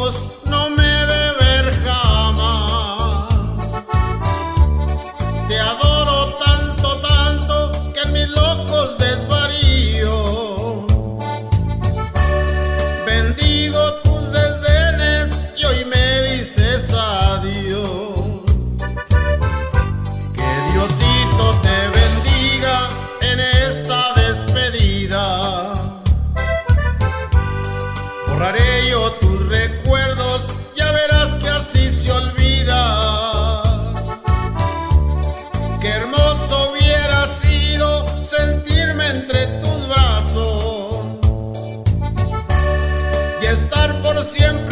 ojos no me he de ver jamás. Te adoro tanto, tanto, que en mis locos desvarío. Bendigo tus desdenes y hoy me dices adiós. Que Diosito te bendiga en esta despedida. Borraré yo tus recuerdos, ya verás que así se olvida. Qué hermoso hubiera sido sentirme entre tus brazos y estar por siempre